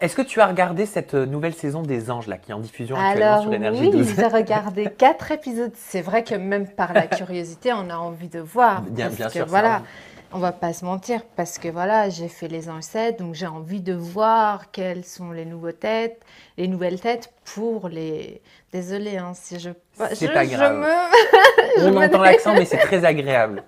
Est-ce que tu as regardé cette nouvelle saison des Anges là, qui est en diffusion actuellement Alors sur Énergie oui, 12? j'ai regardé 4 épisodes. C'est vrai que même par la curiosité, on a envie de voir. Bien, Parce bien que sûr, ça voilà, envie. on va pas se mentir. Parce que voilà, j'ai fait les ancêtres, donc j'ai envie de voir quelles sont les nouvelles têtes pour les. Désolée, hein, si C'est pas je grave. me, je On me. entend l'accent, mais c'est très agréable.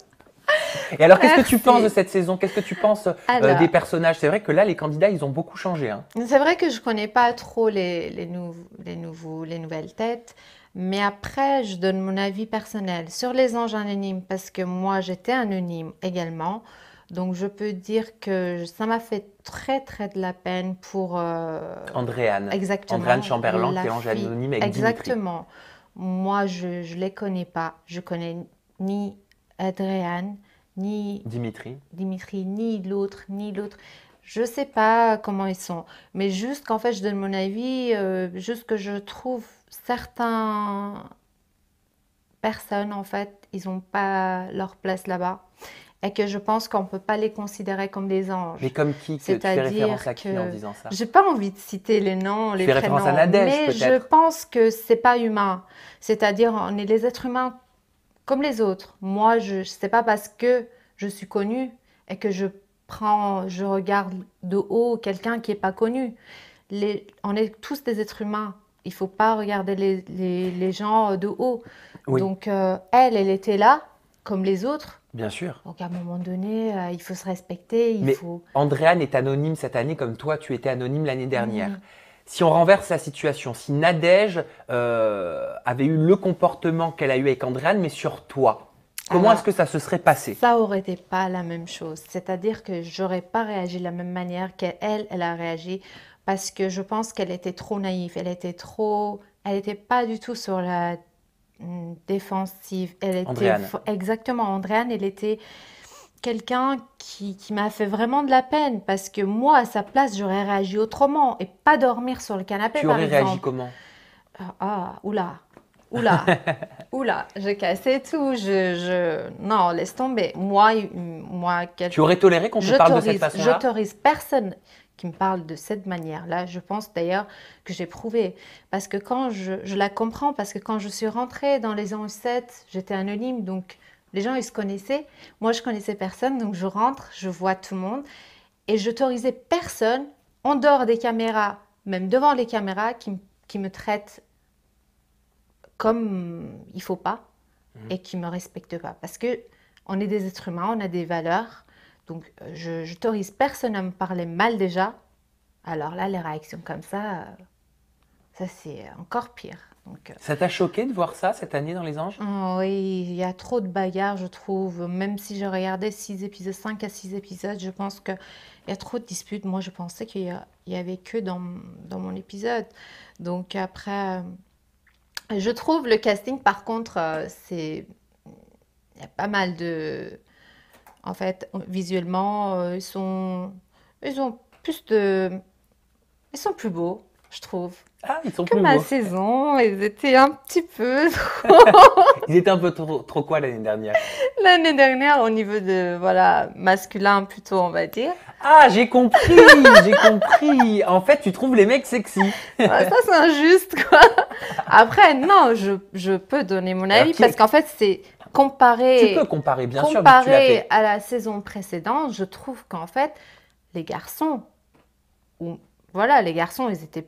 Et alors, qu'est-ce que tu penses de Merci. cette saison? Qu'est-ce que tu penses des Alors, personnages? C'est vrai que là, les candidats, ils ont beaucoup changé, hein. c'est vrai que je connais pas trop les nouvelles têtes, mais après, je donne mon avis personnel sur les anges anonymes parce que moi, j'étais anonyme également. Donc, je peux dire que ça m'a fait très, très de la peine pour Andréane. Andréane exactement Chamberlain, qui la est ange fille. anonyme avec Dimitri. Exactement. Moi, je les connais pas. Je connais ni Adriane, ni Dimitri. Dimitri, ni l'autre, ni l'autre. Je sais pas comment ils sont, mais juste qu'en fait, je donne mon avis, juste que je trouve certaines personnes, en fait, ils n'ont pas leur place là-bas, et que je pense qu'on ne peut pas les considérer comme des Mais anges. comme qui que tu fais référence C'est-à-dire à qui en que disant ça? j'ai pas envie de citer les noms, Tu les fais référence à prénoms, Nadège, mais je peut-être? pense que c'est pas humain. C'est-à-dire, on est les êtres humains comme les autres. Moi, je sais pas parce que je suis connue et que je regarde de haut quelqu'un qui est pas connu. On est tous des êtres humains. Il faut pas regarder les gens de haut. Oui, Donc, elle était là comme les autres. bien sûr. Donc, à un moment donné, il faut se respecter. Il Mais faut. Andréane est anonyme cette année comme toi, tu étais anonyme l'année dernière. Hmm. Si on renverse la situation, si Nadège avait eu le comportement qu'elle a eu avec Andréane, mais sur toi, comment est-ce Alors, que ça se serait passé? ça aurait été pas la même chose. C'est-à-dire que j'aurais pas réagi de la même manière qu'elle, elle a réagi, parce que je pense qu'elle était trop naïve. Elle était pas du tout sur la défensive. Andréane. Exactement, Andréane, elle était quelqu'un qui m'a fait vraiment de la peine, parce que moi, à sa place, j'aurais réagi autrement et pas dormir sur le canapé, Tu par aurais réagi exemple. comment? Oula, oula. Oula, j'ai cassé tout. Non, laisse tomber. Tu aurais toléré qu'on te parle de cette façon-là? J'autorise personne qui me parle de cette manière-là. Je pense d'ailleurs que j'ai prouvé. Parce que quand je la comprends, parce que quand je suis rentrée dans les anges 7, j'étais anonyme, donc les gens, ils se connaissaient. Moi, je connaissais personne, donc je rentre, je vois tout le monde. Et j'autorisais personne, en dehors des caméras, même devant les caméras, qui me traite comme il faut pas Mhm. et qui me respectent pas. Parce que on est des êtres humains, on a des valeurs. Donc, je n'autorise personne à me parler mal déjà. Alors là, les réactions comme ça c'est encore pire. Donc, Ça t'a choqué de voir ça cette année dans Les Anges? oui, il y a trop de bagarres, je trouve. Même si j'ai regardé 6 épisodes, 5 à 6 épisodes, je pense qu'il y a trop de disputes. Moi, je pensais il y avait que dans mon épisode. Donc après, je trouve le casting, par contre, il y a pas mal de. En fait, visuellement, ils ont plus de. Ils sont plus beaux, je trouve. Ah, ils sont Que plus ma beaux. saison, ils étaient un petit peu Ils étaient un peu trop quoi l'année dernière? l'année dernière au niveau de, voilà, masculin plutôt, on va dire. Ah, j'ai compris, j'ai compris. En fait, tu trouves les mecs sexy. Ah, ça, c'est injuste, quoi. Après, non, je peux donner mon Alors, avis parce qu'en fait, c'est tu peux comparer, bien sûr, vu que tu l'as comparé fait. à la saison précédente, je trouve qu'en fait, les garçons, ou voilà, les garçons, ils étaient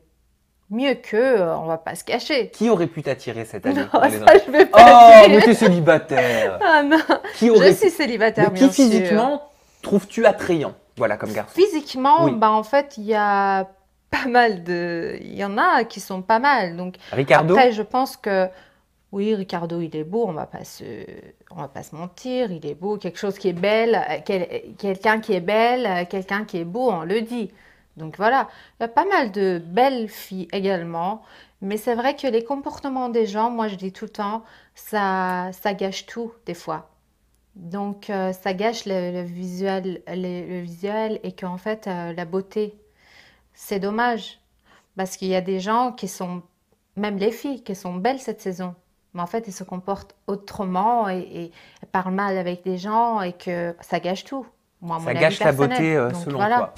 mieux qu'eux, on va pas se cacher. Qui aurait pu t'attirer cette année Non, dans Les ça, Anges? je vais Oh, pas mais dire. t'es célibataire. Ah non, Qui je aurait suis pu... célibataire, Mais qui bien sûr. physiquement trouves-tu attrayant? Voilà, comme garçon. Physiquement, Oui. bah, en fait, il y a pas mal de. Il y en a qui sont pas mal. Donc, Ricardo? après, je pense que. Oui, Ricardo, il est beau, on va pas se mentir, il est beau, quelque chose qui est belle, quelqu'un qui est belle, quelqu'un qui est beau, on le dit. Donc voilà, il y a pas mal de belles filles également, mais c'est vrai que les comportements des gens, moi je dis tout le temps, ça gâche tout des fois. Donc ça gâche le visuel, le visuel et qu'en fait la beauté, c'est dommage parce qu'il y a des gens qui sont, même les filles, qui sont belles cette saison. Mais en fait, elles se comportent autrement et elles parlent mal avec des gens et que ça gâche tout. Moi, Ça mon avis gâche la personnel. beauté Donc selon voilà. toi.